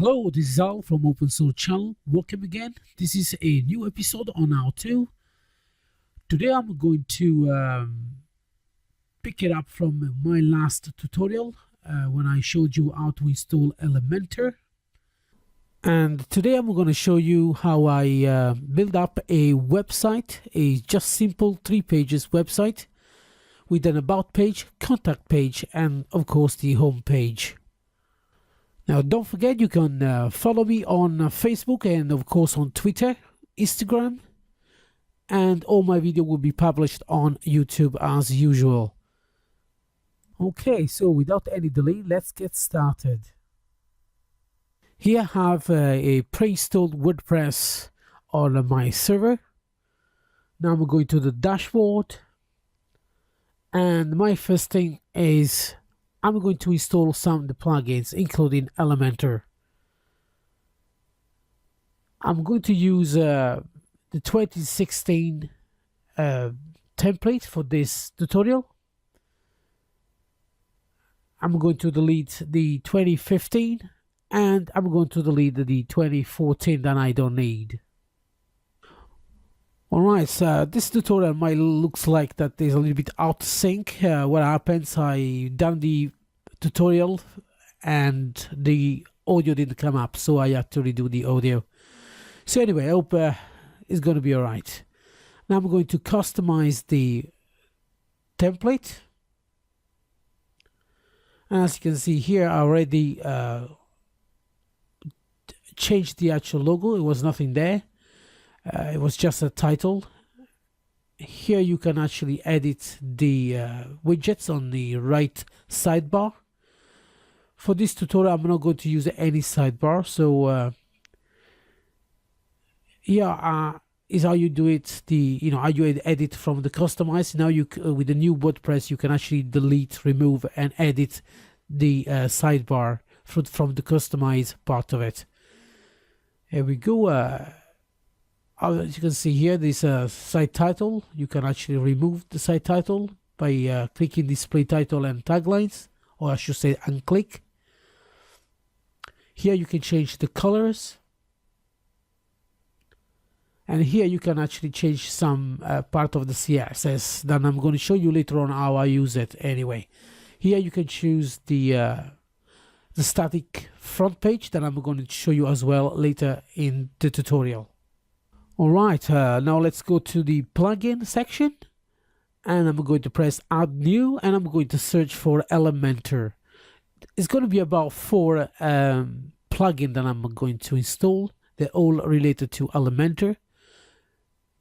Hello, this is Al from Open Source Channel. Welcome again. This is a new episode on our tool. Today I'm going to pick it up from my last tutorial when I showed you how to install Elementor. And today I'm going to show you how I build up a website, a just simple 3 pages website with an about page, contact page, and of course the home page. Now don't forget you can follow me on Facebook and of course on Twitter, Instagram, and all my video will be published on YouTube as usual. Okay, so without any delay, let's get started. Here I have a pre-installed WordPress on my server. Now I'm going to the dashboard, and my first thing is I'm going to install some of the plugins, including Elementor. I'm going to use the 2016 template for this tutorial. I'm going to delete the 2015 and I'm going to delete the 2014 that I don't need. Alright, so this tutorial might looks like that is a little bit out of sync. What happens, I done the tutorial and the audio didn't come up, so I had to redo the audio. So anyway, I hope it's going to be alright. Now I'm going to customize the template. And as you can see here, I already changed the actual logo. It was nothing there. It was just a title. Here you can actually edit the widgets on the right sidebar. For this tutorial I'm not going to use any sidebar, so here is how you do it. How you edit from the customize. Now you with the new WordPress you can actually delete, remove and edit the sidebar from the customize part of it. Here we go. As you can see here, this site title, you can actually remove the site title by clicking display title and taglines, or I should say unclick. Here you can change the colors, and here you can actually change some part of the CSS that I'm going to show you later on how I use it anyway. Here you can choose the static front page that I'm going to show you as well later in the tutorial. Alright, now let's go to the plugin section, and I'm going to press add new, and I'm going to search for Elementor. It's going to be about 4 plugins that I'm going to install. They're all related to Elementor,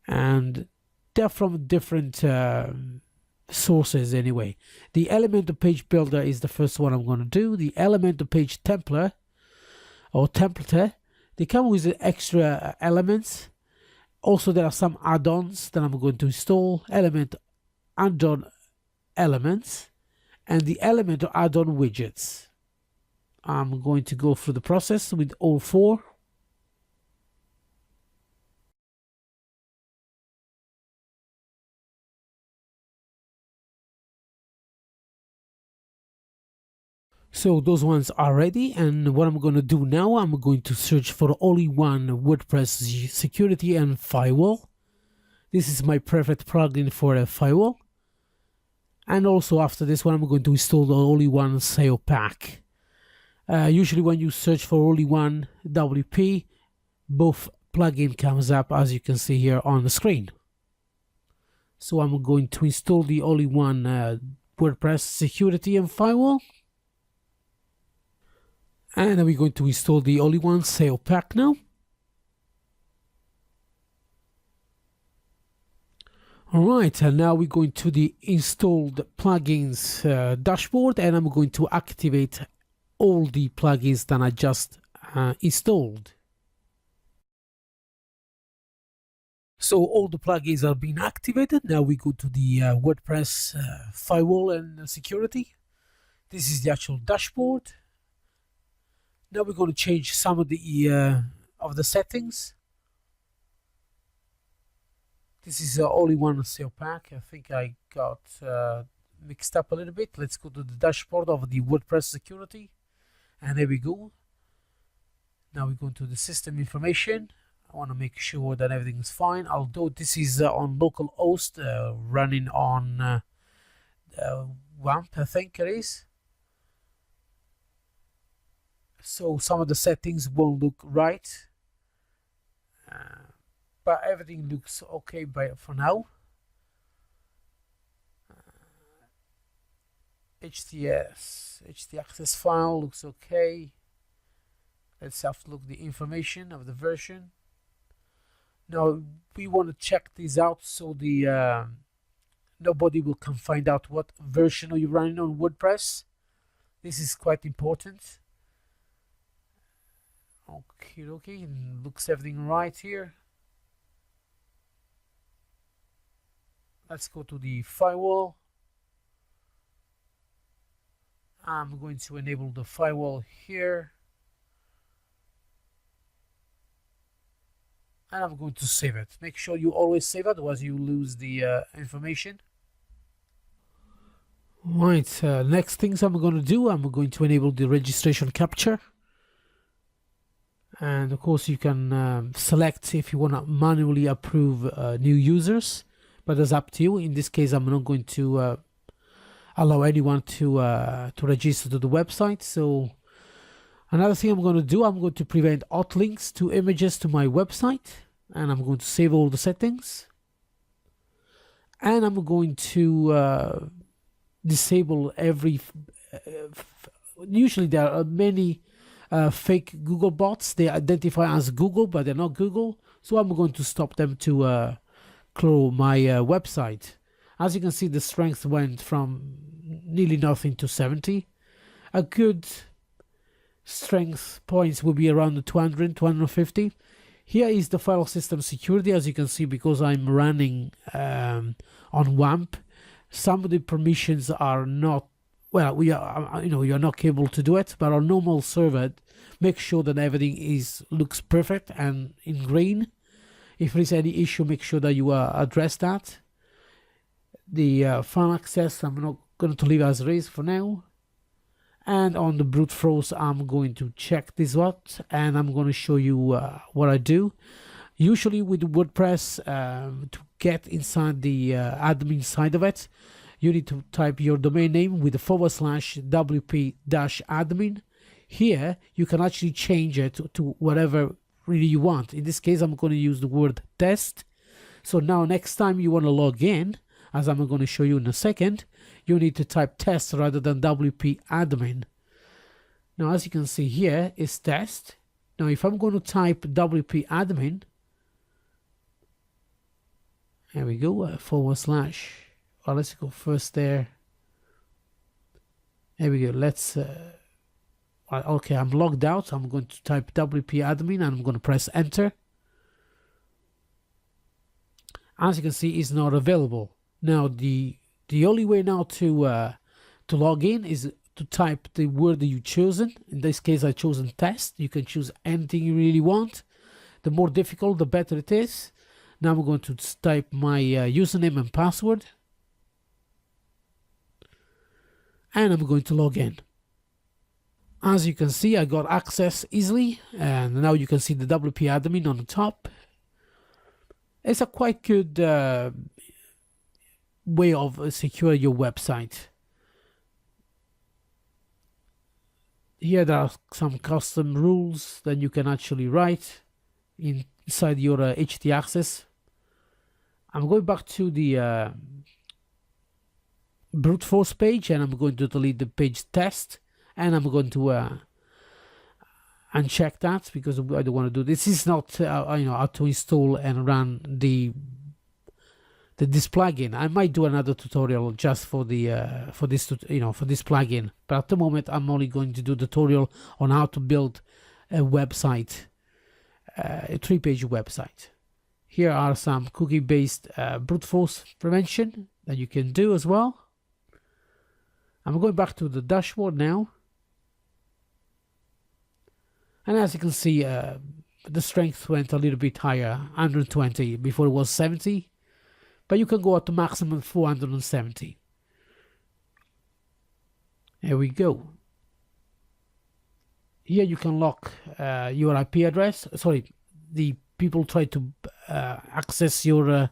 and they're from different sources anyway. The Elementor page builder is the first one I'm going to do. The Elementor page templater, they come with extra elements. Also, there are some add-ons that I'm going to install, Elementor add-on elements, and the Elementor add-on widgets. I'm going to go through the process with all 4. So those ones are ready, and what I'm going to do now, I'm going to search for all-in-one WordPress security and firewall. This is my preferred plugin for a firewall. And also after this one, I'm going to install the all-in-one SEO pack. Usually when you search for all-in-one WP, both plugin comes up as you can see here on the screen. So I'm going to install the all-in-one WordPress security and firewall. And then we're going to install the all-in-one SEO pack now. Alright, and now we're going to the installed plugins dashboard, and I'm going to activate all the plugins that I just installed. So all the plugins are being activated. Now we go to the WordPress firewall and security. This is the actual dashboard. Now we're going to change some of the settings. This is all-in-one SEO pack. I think I got mixed up a little bit. Let's go to the dashboard of the WordPress security, and there we go. Now we go into the system information. I want to make sure that everything is fine, although this is on local host running on WAMP, I think it is. So some of the settings won't look right, but everything looks okay for now. htaccess file looks okay. Let's have to look the information of the version. Now we want to check this out so the nobody can find out what version are you running on WordPress. This is quite important. Okay, looks everything right here. Let's go to the firewall. I'm going to enable the firewall here. And I'm going to save it. Make sure you always save it, otherwise you lose the information. Right, next things I'm going to do, I'm going to enable the registration capture. And of course you can select if you want to manually approve new users, but that's up to you. In this case, I'm not going to allow anyone to register to the website. So another thing I'm going to do, I'm going to prevent hot links to images to my website, and I'm going to save all the settings. And I'm going to disable every, usually there are many fake Google bots. They identify as Google, but they're not Google. So I'm going to stop them to clone my website. As you can see, the strength went from nearly nothing to 70. A good strength points will be around the 200, 250. Here is the file system security. As you can see, because I'm running on WAMP, some of the permissions are not, well, you're not able to do it, but on normal server, make sure that everything looks perfect and in green. If there is any issue, make sure that you address that. The file access, I'm not going to leave as it is for now. And on the brute force, I'm going to check this out, and I'm going to show you what I do. Usually with WordPress, to get inside the admin side of it, you need to type your domain name with the /wp-admin. Here, you can actually change it to whatever really you want. In this case, I'm going to use the word test. So now next time you want to log in, as I'm going to show you in a second, you need to type test rather than wp-admin. Now, as you can see here, is test. Now, if I'm going to type wp-admin, there we go, /. Well, let's go first there. There we go. Let's. Okay, I'm logged out. So I'm going to type wp-admin and I'm going to press enter. As you can see, it's not available. Now, the only way now to log in is to type the word that you've chosen. In this case, I've chosen test. You can choose anything you really want. The more difficult, the better it is. Now I'm going to type my username and password. And I'm going to log in. As you can see, I got access easily. And now you can see the wp-admin on the top. It's a quite good way of securing your website. Here there are some custom rules that you can actually write inside your htaccess. I'm going back to the brute force page, and I'm going to delete the page test, and I'm going to uncheck that because I don't want to do this. This is not how to install and run this plugin. I might do another tutorial just for the for this plugin, but at the moment I'm only going to do tutorial on how to build a website, a 3-page website. Here are some cookie-based brute force prevention that you can do as well. I'm going back to the dashboard now, and as you can see, the strength went a little bit higher, 120. Before it was 70. But you can go up to maximum 470. There we go. here you can lock your IP address. Sorry, the people try to access your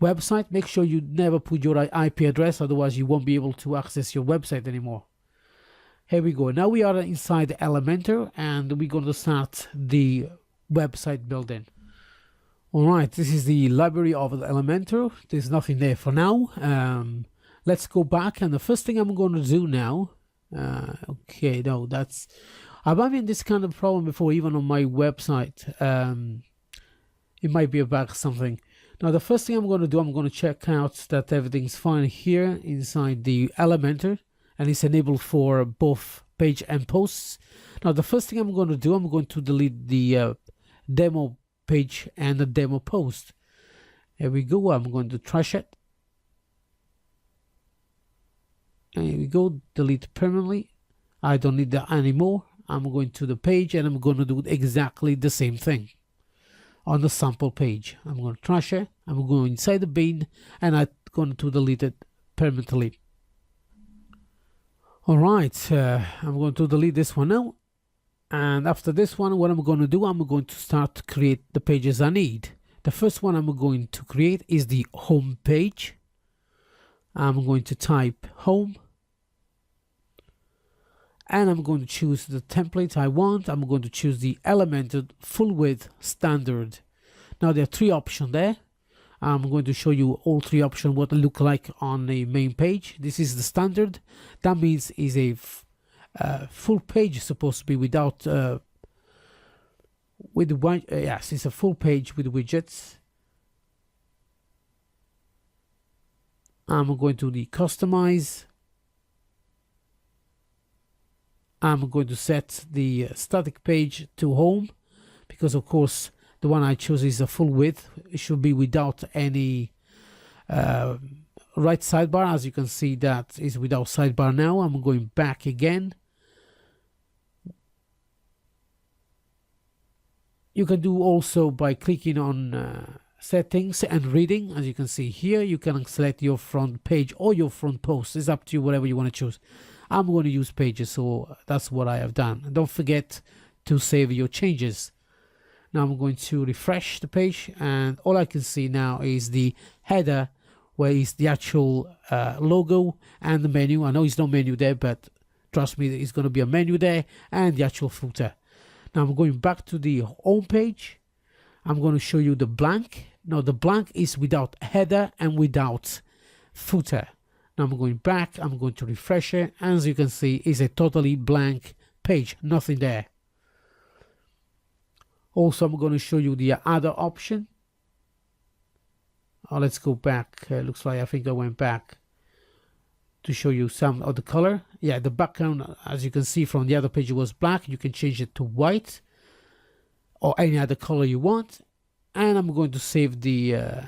website. Make sure you never put your IP address, otherwise you won't be able to access your website anymore. Here we go. Now we are inside Elementor and we're going to start the website building. Alright, this is the library of Elementor. There's nothing there for now. Let's go back, and the first thing I'm going to do now, okay, no, that's, I'm having this kind of problem before, even on my website. It might be about something. Now the first thing I'm going to do, I'm going to check out that everything's fine here inside the Elementor, and it's enabled for both page and posts. Now the first thing I'm going to do, I'm going to delete the demo page and the demo post. Here we go. I'm going to trash it. Here we go, delete permanently. I don't need that anymore. I'm going to the page and I'm going to do exactly the same thing on the sample page. I'm going to trash it. I'm going inside the bin and I'm going to delete it permanently. Alright, I'm going to delete this one now. And after this one, what I'm going to do, I'm going to start to create the pages I need. The first one I'm going to create is the home page. I'm going to type home and I'm going to choose the template I want. I'm going to choose the Elementor full width standard. Now there are three options there. I'm going to show you all three options, what they look like on the main page. This is the standard. That means is a full page supposed to be without yes, it's a full page with widgets. I'm going to the customize. I'm going to set the static page to home because of course the one I chose is a full width. It should be without any right sidebar. As you can see, that is without sidebar now. I'm going back again. You can do also by clicking on settings and reading. As you can see here, you can select your front page or your front post. It's up to you, whatever you want to choose. I'm going to use pages, so that's what I have done. And don't forget to save your changes. Now I'm going to refresh the page, and all I can see now is the header, where is the actual logo and the menu. I know it's no menu there, but trust me, it's going to be a menu there, and the actual footer. Now I'm going back to the home page. I'm going to show you the blank. Now the blank is without header and without footer. Now I'm going back, I'm going to refresh it, and as you can see, it's a totally blank page, nothing there. Also, I'm going to show you the other option. Let's go back. Looks like I think I went back to show you some of the color. Yeah, the background, as you can see from the other page, it was black. You can change it to white or any other color you want. And I'm going to save the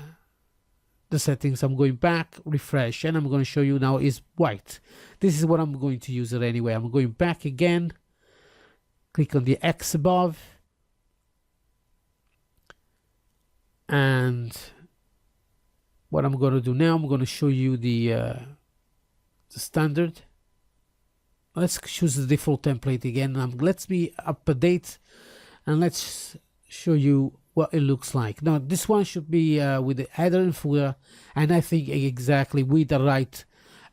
settings. I'm going back, refresh, and I'm going to show you now is white. This is what I'm going to use it anyway. I'm going back again, click on the X above, and what I'm going to do now, I'm going to show you the standard. Let's choose the default template again. Let's be up to date, and let's show you what it looks like. Now this one should be with the header and footer, and I think exactly with the right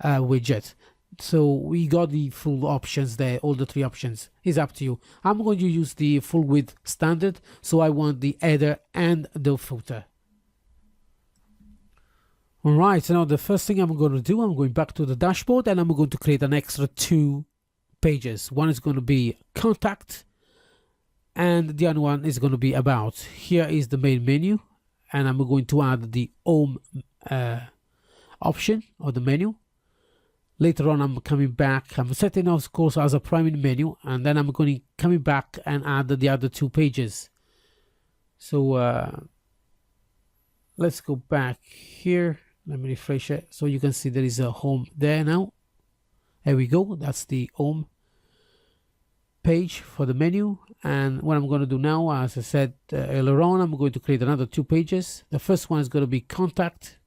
widget. So we got the full options there, all the three options. It's up to you. I'm going to use the full width standard, so I want the header and the footer. Alright, so now the first thing I'm going to do, I'm going back to the dashboard and I'm going to create an extra 2 pages. One is going to be contact, and the other one is going to be about. Here is the main menu, and I'm going to add the home option or the menu. Later on, I'm coming back. I'm setting of course as a primary menu, and then I'm going to coming back and add the other 2 pages. So let's go back here. Let me refresh it so you can see there is a home there now. There we go. That's the home page for the menu. And what I'm going to do now, as I said earlier on, I'm going to create another 2 pages. The first one is going to be contact.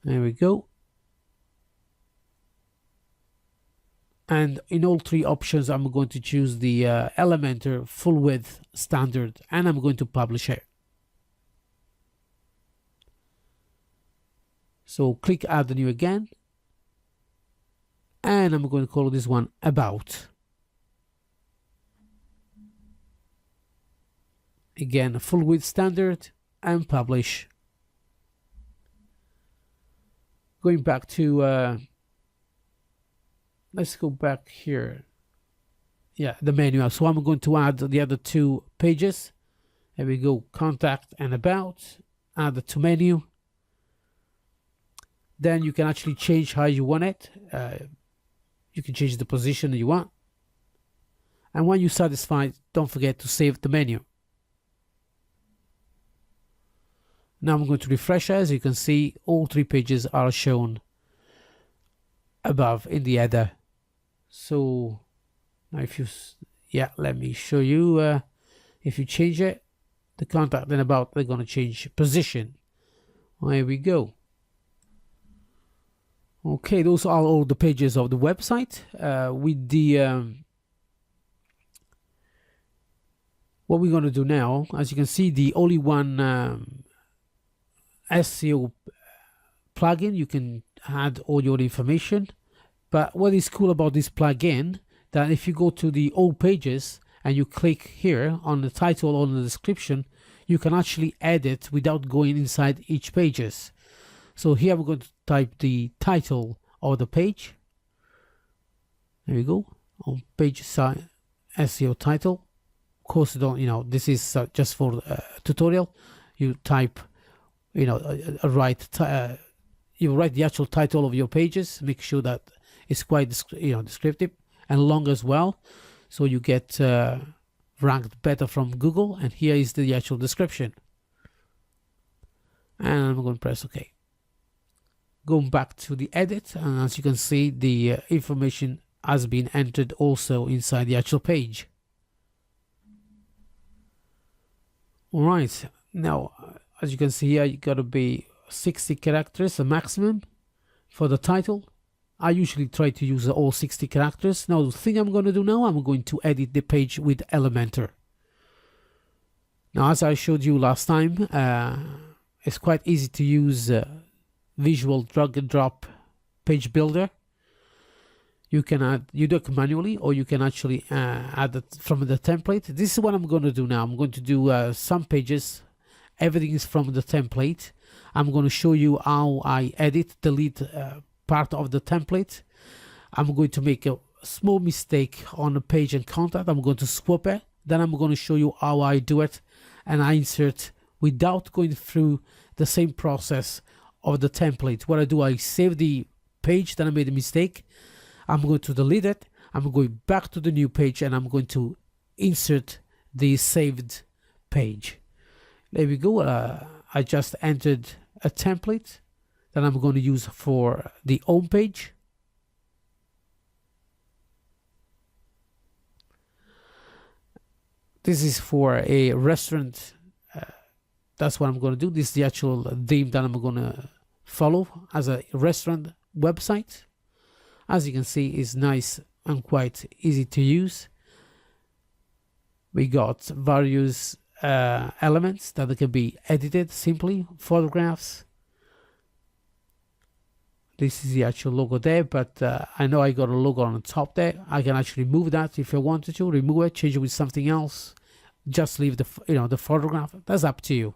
There we go. And in all three options, I'm going to choose the Elementor full width standard, and I'm going to publish it. So click add new again, and I'm going to call this one about. Again, full width standard, and publish. Going back to let's go back here. Yeah, the menu. So I'm going to add the other two pages. There we go, contact and about. Add the to menu. Then you can actually change how you want it. You can change the position you want. And when you're satisfied, don't forget to save the menu. Now I'm going to refresh. As you can see, all three pages are shown above in the header. So now if you, yeah, let me show you. If you change it, the contact and about, they're going to change position. There we go. Okay, those are all the pages of the website. With the what we're going to do now, as you can see, the only one SEO plugin, you can add all your information. But what is cool about this plugin, that if you go to the all pages and you click here on the title or the description, you can actually edit without going inside each pages. So here we're going to type the title of the page. There we go, on page side SEO title. Of course, don't, you know, this is just for tutorial. You type, you know, you write the actual title of your pages. Make sure that it's quite, you know, descriptive and long as well, so you get ranked better from Google. And here is the actual description. And I'm going to press OK. Going back to the edit, and as you can see, the information has been entered also inside the actual page. All right, now as you can see here, you got to be 60 characters, the maximum for the title. I usually try to use all 60 characters. Now the thing I'm going to do now, I'm going to edit the page with Elementor. Now, as I showed you last time, it's quite easy to use visual drag and drop page builder. You can do it manually, or you can actually add it from the template. This is what I'm going to do now. I'm going to do some pages. Everything is from the template. I'm going to show you how I edit, delete part of the template. I'm going to make a small mistake on the page and contact. I'm going to swap it. Then I'm going to show you how I do it, and I insert without going through the same process of the template. What I do, I save the page that I made a mistake. I'm going to delete it. I'm going back to the new page, and I'm going to insert the saved page. There we go. I just entered a template that I'm going to use for the home page. This is for a restaurant. That's what I'm going to do. This is the actual theme that I'm going to follow as a restaurant website. As you can see, it's nice and quite easy to use. We got various elements that can be edited simply, photographs. This is the actual logo there, but I know I got a logo on the top there. I can actually move that if I wanted to, remove it, change it with something else. Just leave the, you know, the photograph. That's up to you.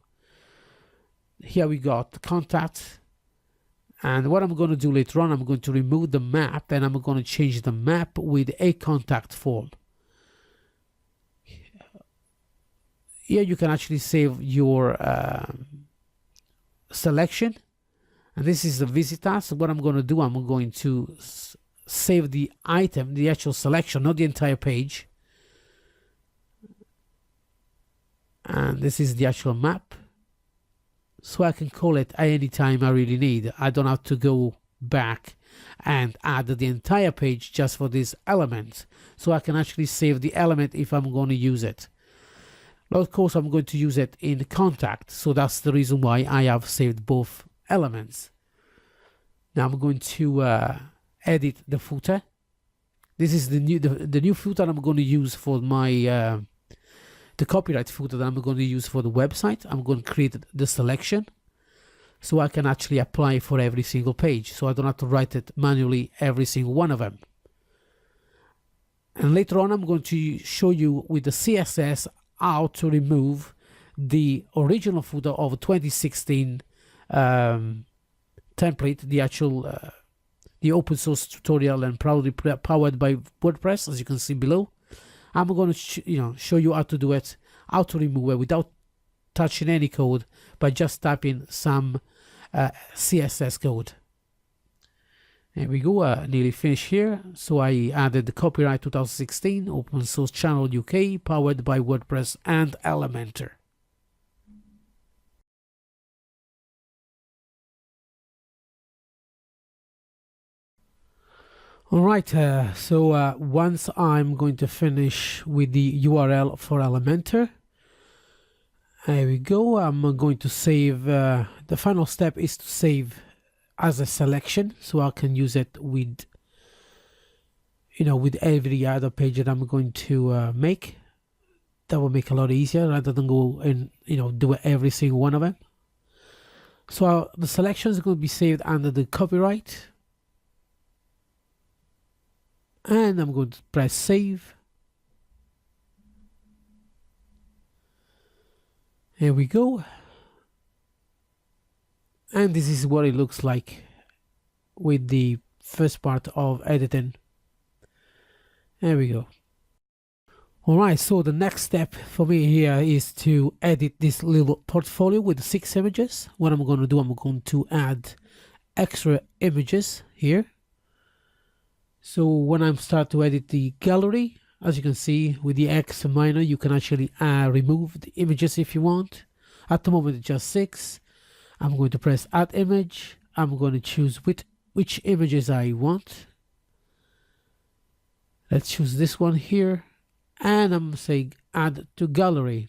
Here we got contact. And what I'm going to do later on, I'm going to remove the map, and I'm going to change the map with a contact form. Here you can actually save your selection. And this is the visitor. So what I'm going to do, I'm going to save the item, the actual selection, not the entire page. And this is the actual map. So I can call it any time I really need. I don't have to go back and add the entire page just for this element. So I can actually save the element if I'm going to use it. Now, of course, I'm going to use it in contact. So that's the reason why I have saved both elements. Now I'm going to edit the footer. This is the new footer I'm going to use for my the copyright footer that I'm going to use for the website. I'm going to create the selection so I can actually apply for every single page, so I don't have to write it manually every single one of them. And later on I'm going to show you with the CSS how to remove the original footer of 2016 template, the actual the open source tutorial and proudly powered by WordPress, as you can see below. I'm going to show you how to do it, how to remove it without touching any code, by just typing some CSS code. There we go, nearly finished here. So I added the copyright 2016 open source channel UK powered by WordPress and Elementor. Alright, so once I'm going to finish with the URL for Elementor, there we go. I'm going to save, the final step is to save as a selection, so I can use it with, with every other page that I'm going to make. That will make it a lot easier rather than go and, do every single one of them. So the selection is going to be saved under the copyright. And I'm going to press save. Here we go. And this is what it looks like with the first part of editing. There we go. Alright, so the next step for me here is to edit this little portfolio with 6 images. What I'm going to do, I'm going to add extra images here. So when I start to edit the gallery, as you can see with the X minor, you can actually remove the images if you want. At the moment it's just 6. I'm going to press add image. I'm going to choose which images I want. Let's choose this one here. And I'm saying add to gallery.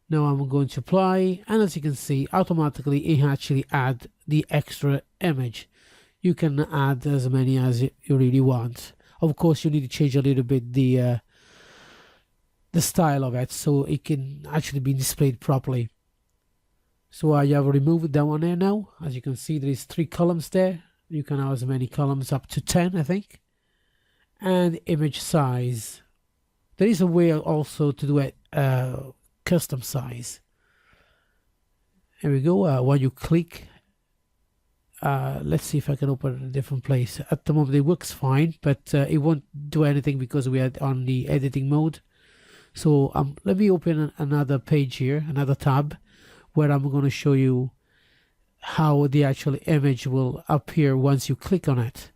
Now I'm going to apply, and as you can see, automatically it actually add the extra image. You can add as many as you really want. Of course, you need to change a little bit the style of it so it can actually be displayed properly. So I have removed that one there now. As you can see, there is 3 columns there. You can have as many columns, up to 10, I think. And image size. There is a way also to do it custom size. Here we go. When you click, let's see if I can open a different place. At the moment it works fine, but it won't do anything because we are on the editing mode. So let me open another page here, another tab, where I'm going to show you how the actual image will appear once you click on it.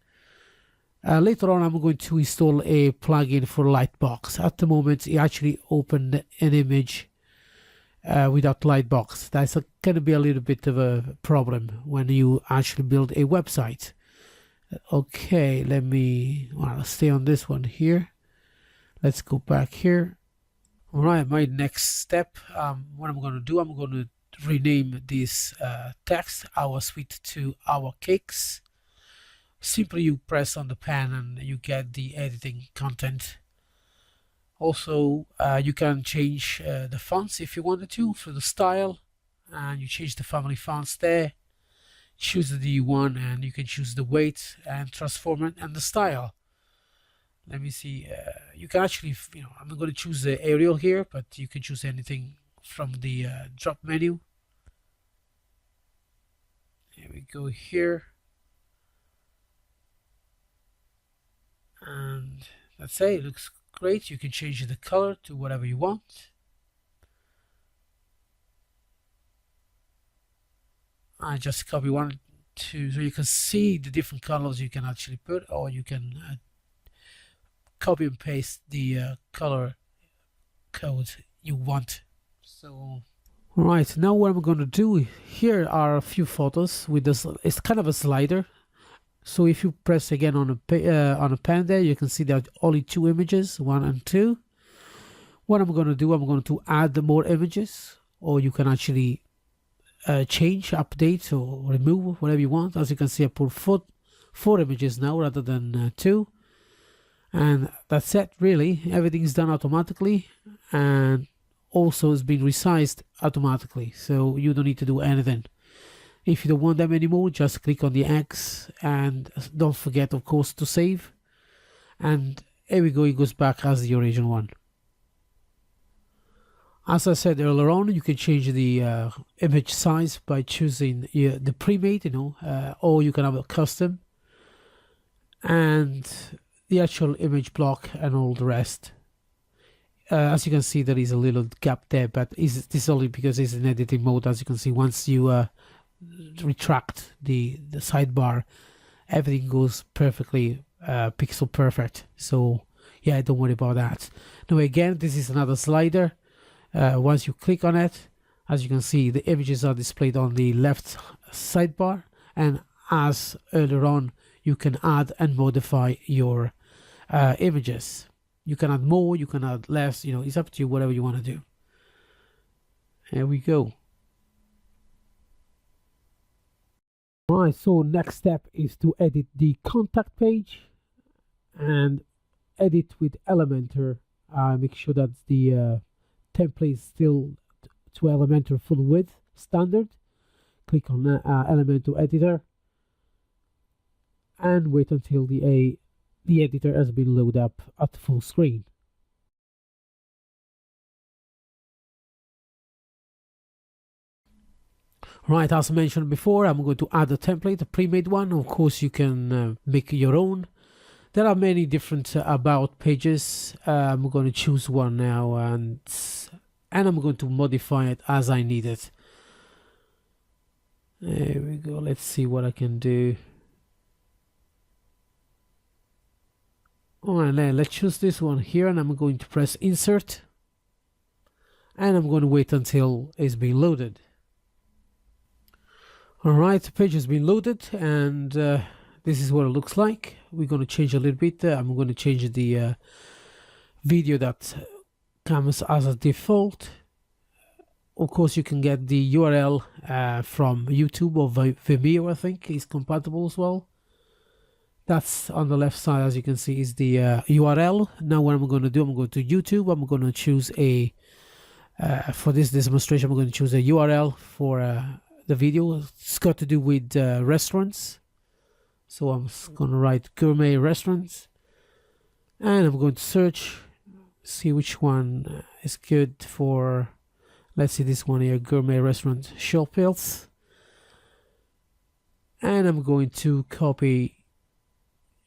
Later on I'm going to install a plugin for Lightbox. At the moment it actually opened an image without Lightbox. That's going to be a little bit of a problem when you actually build a website. Okay, let me stay on this one here. Let's go back here. All right, my next step, what I'm going to do, I'm going to rename this text, our sweet, to our cakes. Simply you press on the pen and you get the editing content. Also, you can change the fonts if you wanted to for the style, and you change the family fonts there. Choose the one, and you can choose the weight and transform it and the style. Let me see. You can actually, I'm going to choose the Arial here, but you can choose anything from the drop menu. Here we go here. And that's it. It looks great. You can change the color to whatever you want. I just copy 1, 2, so you can see the different colors you can actually put, or you can copy and paste the color code you want. So right, now what I'm going to do, here are a few photos with this. It's kind of a slider. So if you press again on a pen there, you can see there are only 2 images, 1 and 2. What I'm going to do, I'm going to add more images, or you can actually change, update, or remove, whatever you want. As you can see, I put 4 images now rather than 2. And that's it, really. Everything's done automatically, and also it's been resized automatically, so you don't need to do anything. If you don't want them anymore, just click on the X, and don't forget, of course, to save. And here we go, it goes back as the original one. As I said earlier on, you can change the image size by choosing the pre-made, or you can have a custom, and the actual image block and all the rest. As you can see, there is a little gap there, but this is only because it's in editing mode. As you can see, once you retract the sidebar, everything goes perfectly pixel perfect. So yeah, don't worry about that. Now again, this is another slider. Once you click on it, as you can see, the images are displayed on the left sidebar, and as earlier on, you can add and modify your images. You can add more, you can add less, it's up to you, whatever you want to do. Here we go. Alright, so next step is to edit the contact page, and edit with Elementor. Make sure that the template is still to Elementor full width standard. Click on Elementor editor, and wait until the editor has been loaded up at full screen. Right, as I mentioned before, I'm going to add a template, a pre-made one. Of course, you can make your own. There are many different about pages. I'm going to choose one now, and I'm going to modify it as I need it. There we go. Let's see what I can do. Alright, let's choose this one here, and I'm going to press insert, and I'm going to wait until it's being loaded. Alright, the page has been loaded, and this is what it looks like. We're going to change a little bit. I'm going to change the video that comes as a default. Of course, you can get the URL from YouTube or Vimeo, I think is compatible as well. That's on the left side, as you can see, is the URL. Now what I'm going to do, I'm going to YouTube. I'm going to choose for this demonstration, I'm going to choose a URL for the video. It's got to do with restaurants. So I'm going to write gourmet restaurants. And I'm going to search, see which one is good for, let's see this one here, gourmet restaurant Shortcodes. And I'm going to copy.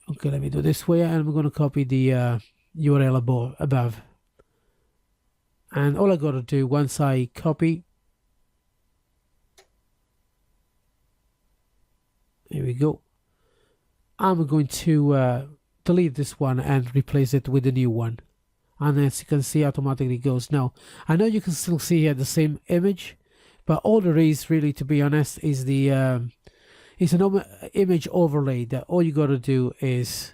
Okay, let me do this way, and I'm going to copy the URL above. And all I got to do, once I copy, here we go, I'm going to delete this one and replace it with a new one. And as you can see, automatically goes. Now, I know you can still see here the same image, but all there is really, to be honest, is the it's an image overlay that all you got to do is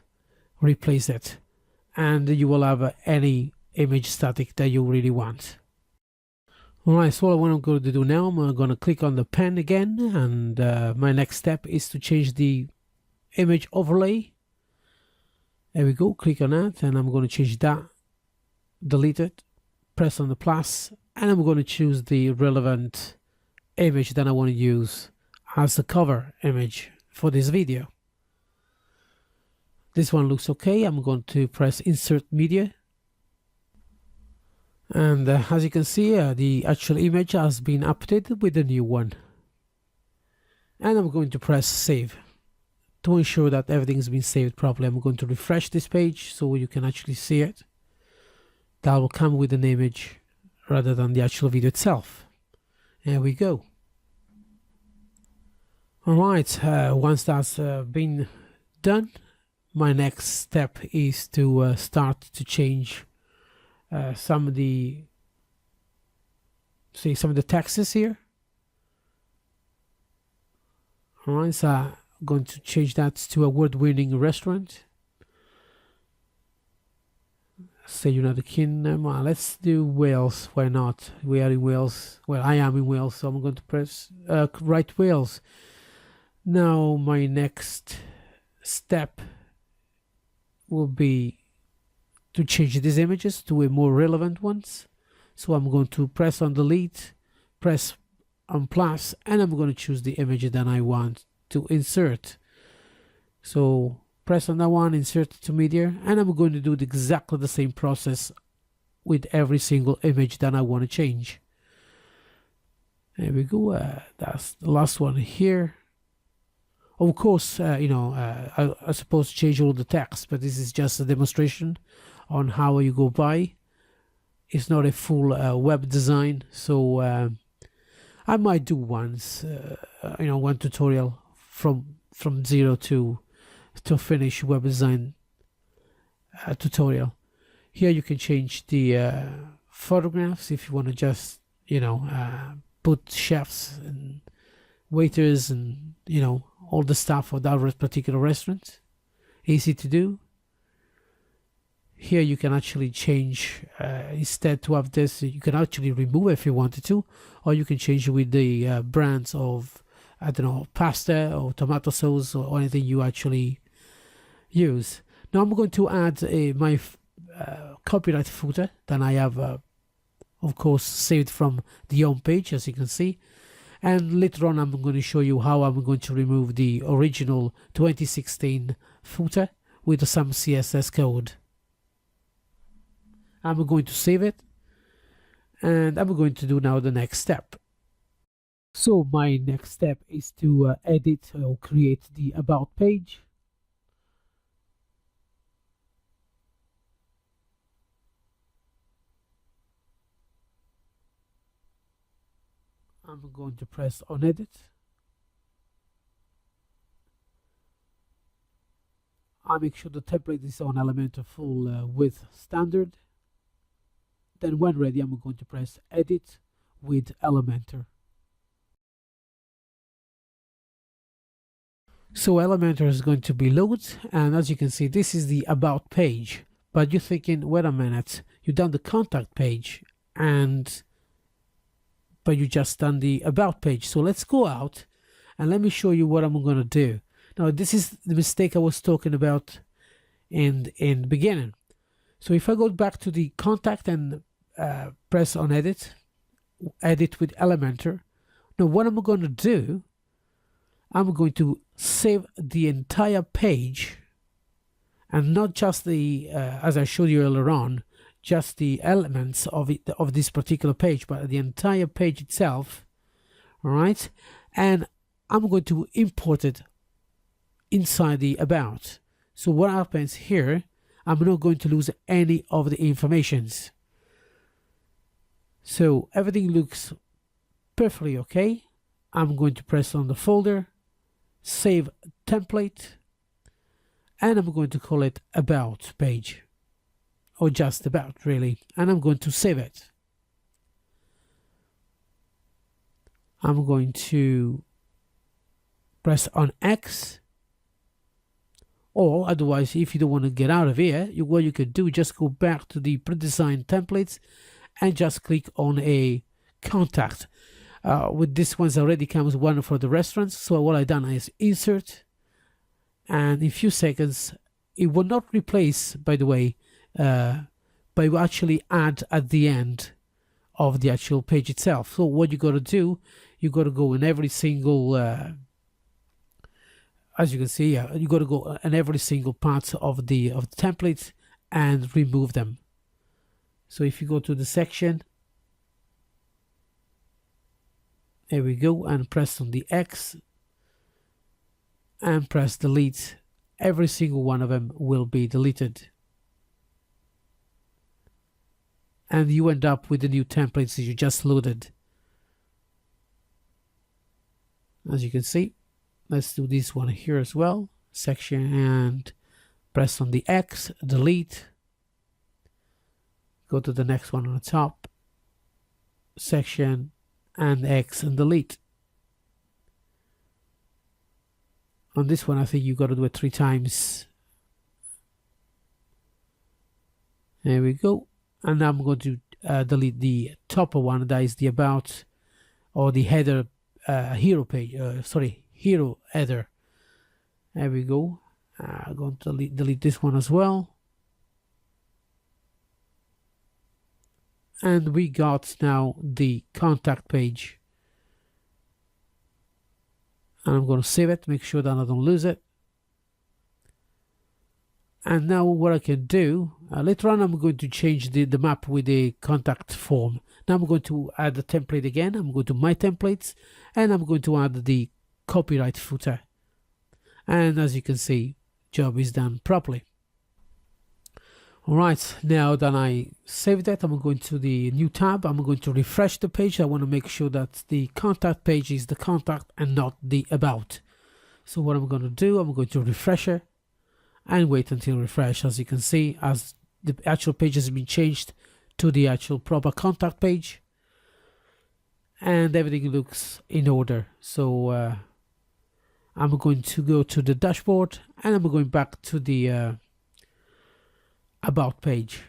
replace it, and you will have any image static that you really want. Alright, so what I'm going to do now, I'm going to click on the pen again, and my next step is to change the image overlay. There we go, click on that, and I'm going to change that, delete it, press on the plus, and I'm going to choose the relevant image that I want to use as the cover image for this video. This one looks okay. I'm going to press insert media, and as you can see, the actual image has been updated with a new one, and I'm going to press save to ensure that everything's been saved properly. I'm going to refresh this page so you can actually see it. That will come with an image rather than the actual video itself. There we go. Alright, once that's been done, my next step is to start to change some of the texts here. Alright, so I'm going to change that to award-winning restaurant. Say United Kingdom. Let's do Wales. Why not? We are in Wales. Well, I am in Wales, so I'm going to press write Wales. Now my next step will be to change these images to a more relevant ones. So I'm going to press on delete, press on plus, and I'm going to choose the image that I want to insert. So press on that one, insert to media, and I'm going to do exactly the same process with every single image that I want to change. There we go. That's the last one here. Of course, I suppose to change all the text, but this is just a demonstration on how you go by. It's not a full web design, so I might do one tutorial from zero to finish web design tutorial. Here you can change the photographs if you want to just put chefs and waiters and all the stuff for that particular restaurant. Easy to do. Here you can actually change, instead to have this, you can actually remove if you wanted to, or you can change with the brands of, I don't know, pasta or tomato sauce or anything you actually use. Now I'm going to add my copyright footer that I have, of course, saved from the home page, as you can see. And later on I'm going to show you how I'm going to remove the original 2016 footer with some CSS code. I'm going to save it, and I'm going to do now the next step. So my next step is to edit or create the about page. I'm going to press on edit. I'll make sure the template is on Elementor full width standard. Then when ready, I'm going to press edit with Elementor. So Elementor is going to be loaded, and as you can see, this is the about page. But you're thinking, wait a minute, you've done the contact page, but you just done the about page. So let's go out and let me show you what I'm going to do. Now this is the mistake I was talking about in the beginning. So if I go back to the contact and press on edit with Elementor. Now what I'm going to do, I'm going to save the entire page, and not just the as I showed you earlier on, just the elements of this particular page, but the entire page itself. All right, and I'm going to import it inside the about. So what happens here, I'm not going to lose any of the informations. So everything looks perfectly okay. I'm going to press on the folder, save template, and I'm going to call it about page, or just about really, and I'm going to save it. I'm going to press on X, or otherwise, if you don't want to get out of here, what you could do, just go back to the pre-designed templates and just click on a contact. With this one's already comes one for the restaurants. So what I done is insert, and in a few seconds it will not replace, by the way, but it will actually add at the end of the actual page itself. So what you got to do, you got to go in every single as you can see, you got to go in every single part of the template and remove them. So if you go to the section, there we go, and press on the X and press delete, every single one of them will be deleted. And you end up with the new templates that you just loaded. As you can see, let's do this one here as well. Section and press on the X, delete. Go to the next one on the top. Section and X and delete. On this one, I think you got to do it 3 times. There we go. And now I'm going to delete the top one, that is the about, or the header hero page. Hero header. There we go. I'm going to delete this one as well. and we got now the contact page. And I'm going to save it, make sure that I don't lose it. And now what I can do, later on I'm going to change the map with the contact form. Now I'm going to add the template again. I'm going to my templates, and I'm going to add the copyright footer. And as you can see, job is done properly. Alright, now that I saved that, I'm going to the new tab. I'm going to refresh the page. I want to make sure that the contact page is the contact and not the about. So what I'm going to do, I'm going to refresh it and wait until refresh. As you can see, as the actual page has been changed to the actual proper contact page, and everything looks in order. So I'm going to go to the dashboard, and I'm going back to the about page,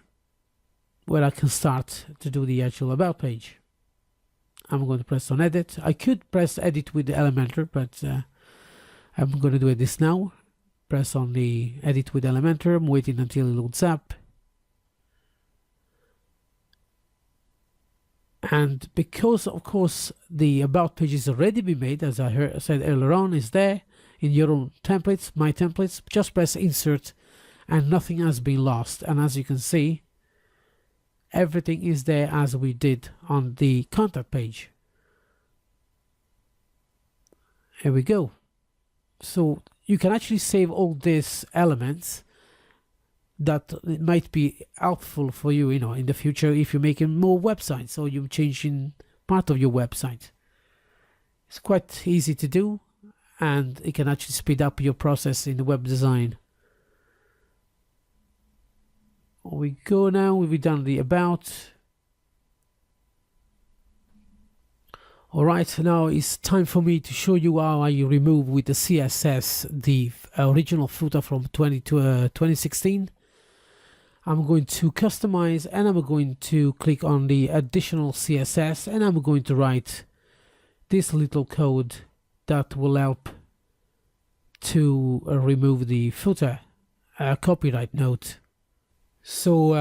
where I can start to do the actual about page. I'm going to press on edit. I could press edit with the Elementor, but I'm going to do this now. Press on the edit with Elementor. I'm waiting until it loads up. And because of course the about page is already been made, as I said earlier on, is there in your own templates, my templates, just press insert and nothing has been lost. And as you can see, everything is there as we did on the contact page. Here we go. So you can actually save all these elements that it might be helpful for you, in the future if you're making more websites or you're changing part of your website. It's quite easy to do, and it can actually speed up your process in the web design. We go now, we've done the about. Alright, now it's time for me to show you how I remove with the CSS the original footer from 2016. I'm going to customize, and I'm going to click on the additional CSS, and I'm going to write this little code that will help to remove the footer copyright note. So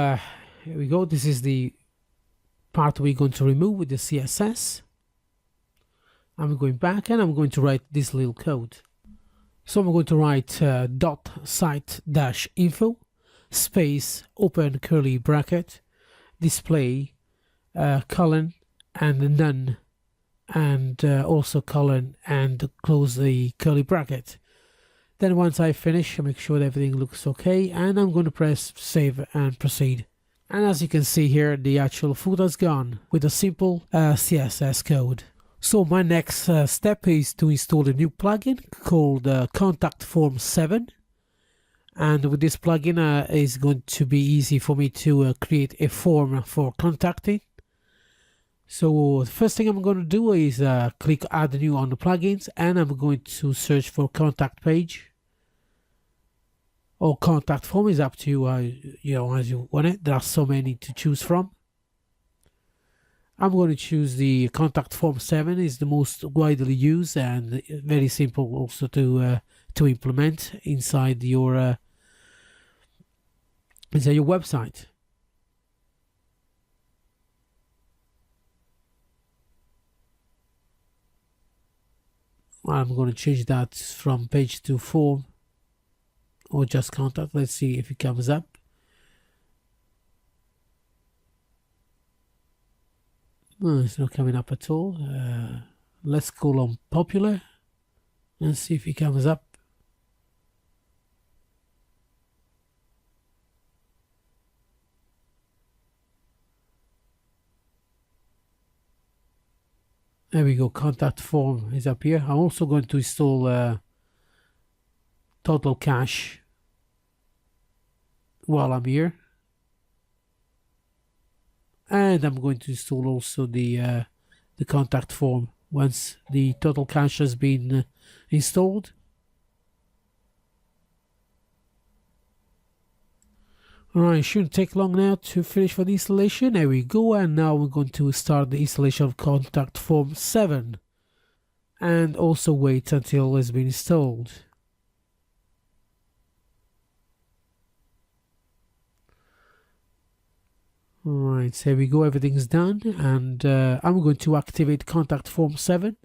here we go. This is the part we're going to remove with the CSS. I'm going back, and I'm going to write this little code. So I'm going to write dot site dash info space open curly bracket display colon and none, and also colon and close the curly bracket. Then once I finish, I make sure that everything looks okay, and I'm going to press save and proceed. And as you can see here, the actual footer's gone with a simple CSS code. So my next step is to install a new plugin called Contact Form 7. And with this plugin, it's going to be easy for me to create a form for contacting. So the first thing I'm going to do is click add new on the plugins, and I'm going to search for contact page or contact form. Is up to you, as you want it. There are so many to choose from. I'm going to choose the Contact Form 7. Is the most widely used and very simple also to implement inside your website. I'm going to change that from page to form or just contact. Let's see if it comes up. No, it's not coming up at all. Let's call on popular and see if it comes up. There we go, contact form is up here. I'm also going to install Total Cache while I'm here. And I'm going to install also the contact form once the Total Cache has been installed. Alright, it shouldn't take long now to finish for the installation. There we go, and now we're going to start the installation of Contact Form 7 and also wait until it's been installed. Alright, so here we go, everything's done, and I'm going to activate contact form 7.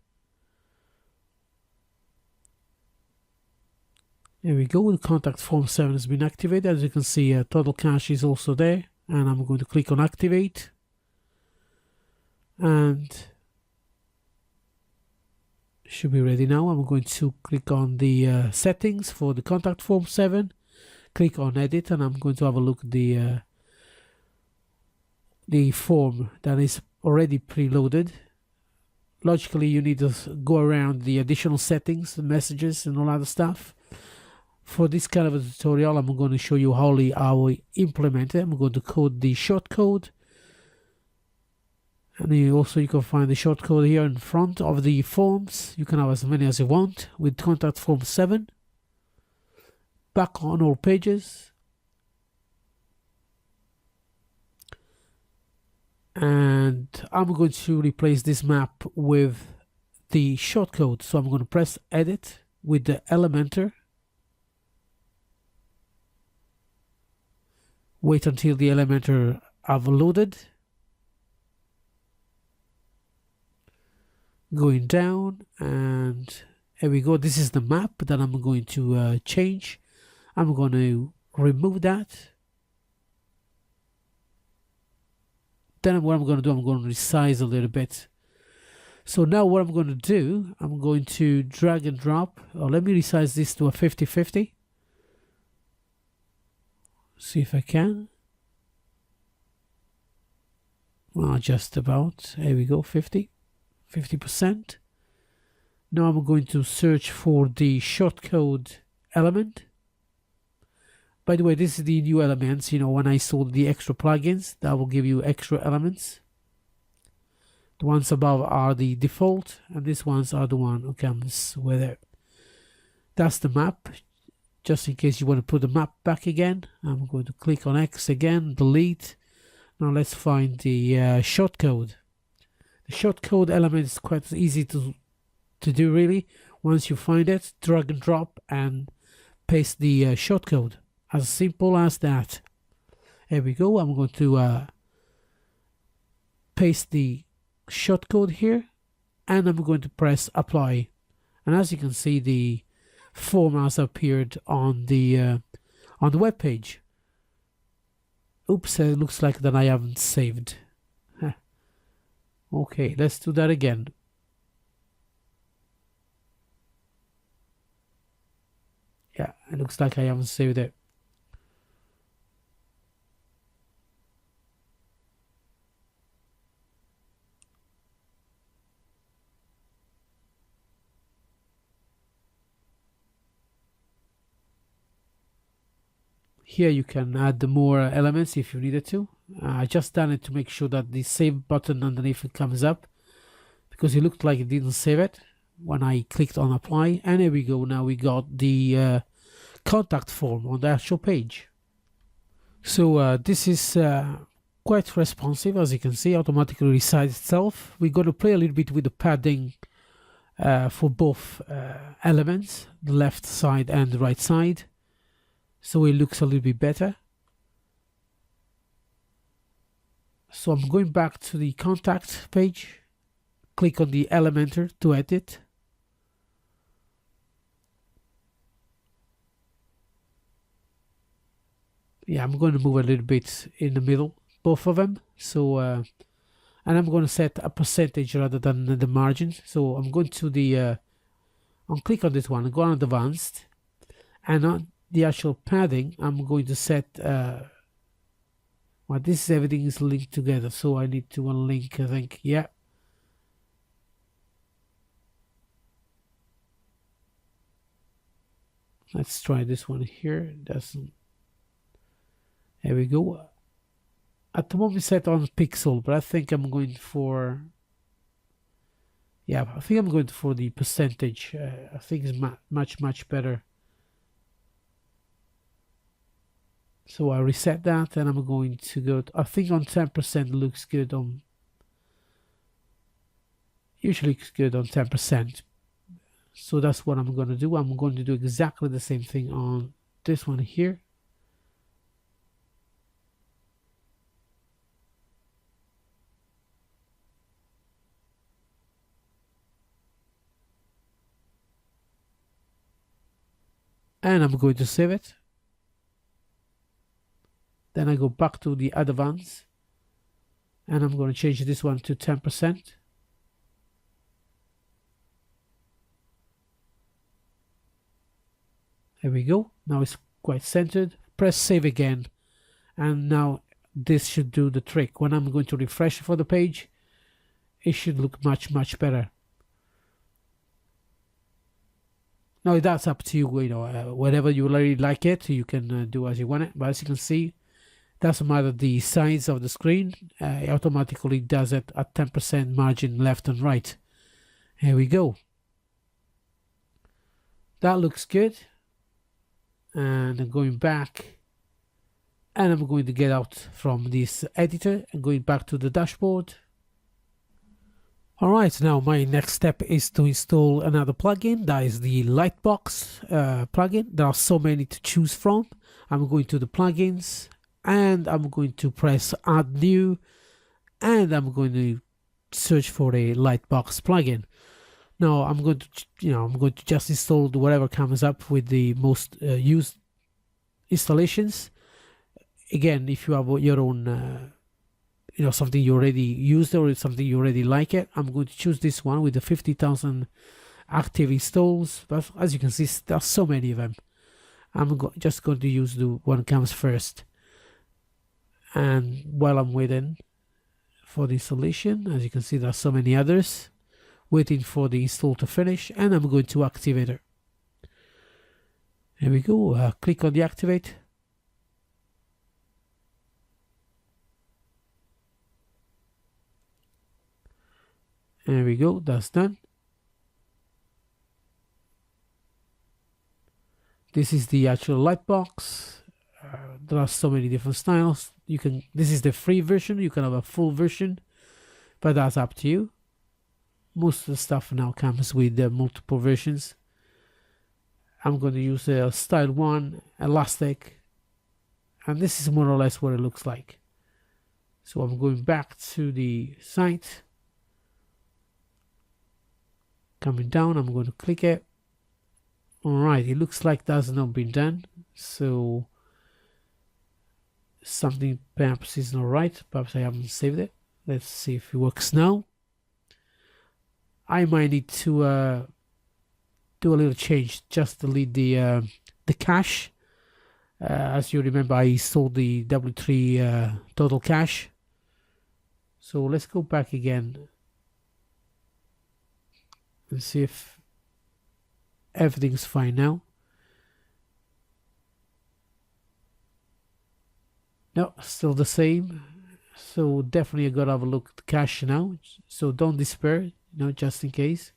There we go, the contact form 7 has been activated. As you can see, total cache is also there, and I'm going to click on activate, and should be ready now. I'm going to click on the settings for the contact form 7, click on edit, and I'm going to have a look at the form that is already preloaded. Logically, you need to go around the additional settings, the messages, and all other stuff. For this kind of a tutorial, I'm going to show you how we implement it. I'm going to code the shortcode, and you can find the shortcode here in front of the forms. You can have as many as you want with contact form 7. Back on all pages, and I'm going to replace this map with the shortcode. So I'm going to press edit with the Elementor. Wait until the Elementor have loaded. Going down, and here we go. This is the map that I'm going to change. I'm going to remove that. Then what I'm going to do, I'm going to resize a little bit. So now what I'm going to do, I'm going to drag and drop. Let me resize this to a 50-50. See if I can. Well, just about. Here we go, 50%. Now I'm going to search for the shortcode element. By the way, this is the new elements. You know, when I installed the extra plugins, that will give you extra elements. The ones above are the default, and these ones are the one who comes with it. That's the map. Just in case you want to put the map back again, I'm going to click on X again, delete. Now let's find the shortcode. The shortcode element is quite easy to do, really. Once you find it, drag and drop and paste the shortcode. As simple as that. Here we go. I'm going to paste the shortcode here, and I'm going to press apply. And as you can see, the form has appeared on the web page. Oops, it looks like that I haven't saved. Okay, let's do that again. Yeah, it looks like I haven't saved it. Here you can add more elements if you needed to. I just done it to make sure that the save button underneath it comes up, because it looked like it didn't save it when I clicked on apply. And here we go. Now we got the contact form on the actual page. So this is quite responsive, as you can see, automatically resized itself. We're going to play a little bit with the padding for both elements, the left side and the right side, so it looks a little bit better. So I'm going back to the contact page, click on the Elementor to edit. Yeah, I'm going to move a little bit in the middle, both of them. So, and I'm going to set a percentage rather than the margin. So I'm going to the, I'll click on this one, go on advanced, and on the actual padding, I'm going to set, well, this is everything is linked together. So I need to unlink, I think, yeah. Let's try this one here. It doesn't. There we go. At the moment set on pixel, but I think I'm going for, yeah, I think I'm going for the percentage. I think it's much better. So I reset that, and I'm going to go to, I think on 10% looks good on, usually looks good on 10%. So that's what I'm going to do. I'm going to do exactly the same thing on this one here. and I'm going to save it. Then I go back to the advanced, and I'm going to change this one to 10%. There we go. Now it's quite centered. Press save again, and now this should do the trick. When I'm going to refresh for the page, it should look much better. Now that's up to you, whatever you really like it, you can do as you want it. But as you can see, doesn't matter the size of the screen, it automatically does it at 10% margin left and right. Here we go. That looks good. And I'm going back, and I'm going to get out from this editor and going back to the dashboard. Alright, now my next step is to install another plugin. That is the Lightbox plugin. There are so many to choose from. I'm going to the plugins, and I'm going to press add new, and I'm going to search for a Lightbox plugin. Now I'm going to just install whatever comes up with the most used installations. Again, if you have your own something you already used or something you already like it, I'm going to choose this one with the 50,000 active installs. But as you can see, there's so many of them. I'm just going to use the one that comes first. And while I'm waiting for the installation, as you can see, there's so many others waiting for the install to finish, and I'm going to activate it. Here we go. Click on the activate. There we go. That's done. This is the actual Lightbox. There are so many different styles. This is the free version. You can have a full version, but that's up to you. Most of the stuff now comes with multiple versions. I'm going to use a style 1 elastic, and this is more or less what it looks like. So I'm going back to the site, coming down, I'm going to click it. Alright, it looks like that's not been done, so something perhaps is not right. Perhaps I haven't saved it. Let's see if it works now. I might need to do a little change, just delete the cache. As you remember, I installed the W3 total cache. So let's go back again and see if everything's fine now. No, still the same. So definitely I gotta have a look at the cache now. So don't despair, just in case.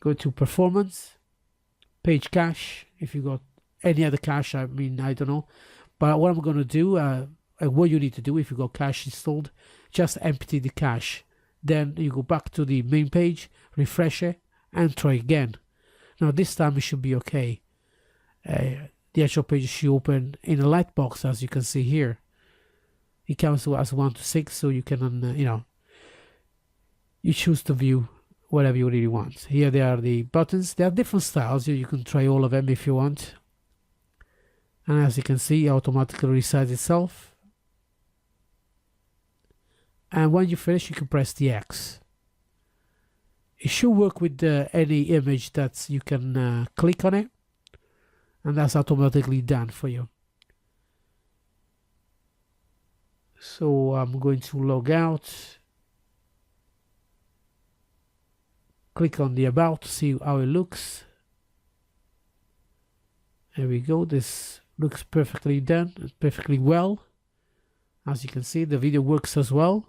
Go to performance, page cache. If you got any other cache, I don't know. But what I'm gonna do, what you need to do if you got cache installed, just empty the cache. Then you go back to the main page, refresh it, and try again. Now this time it should be okay. The actual page should open in a Lightbox, as you can see here. It comes as 1 to 6, so you can, you choose to view whatever you really want. Here they are the buttons. There are different styles. You can try all of them if you want. And as you can see, it automatically resizes itself. And when you finish, you can press the X. It should work with any image that you can click on it, and that's automatically done for you. So I'm going to log out, click on the about to see how it looks. There we go. This looks perfectly done, perfectly well. As you can see, the video works as well.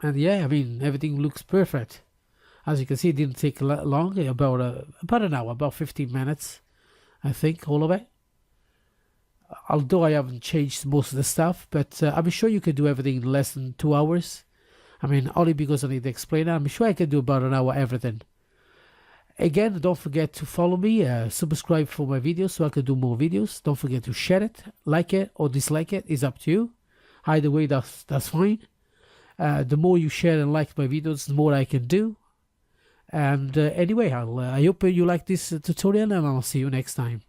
And yeah, everything looks perfect. As you can see, it didn't take long, about an hour, about 15 minutes, I think, all of it. Although I haven't changed most of the stuff, but I'm sure you can do everything in less than 2 hours. Only because I need to explain it. I'm sure I can do about an hour everything. Again, don't forget to follow me, subscribe for my videos so I can do more videos. Don't forget to share it, like it or dislike it, is up to you. Either way, that's fine. The more you share and like my videos, the more I can do. And anyway, I hope you like this tutorial, and I'll see you next time.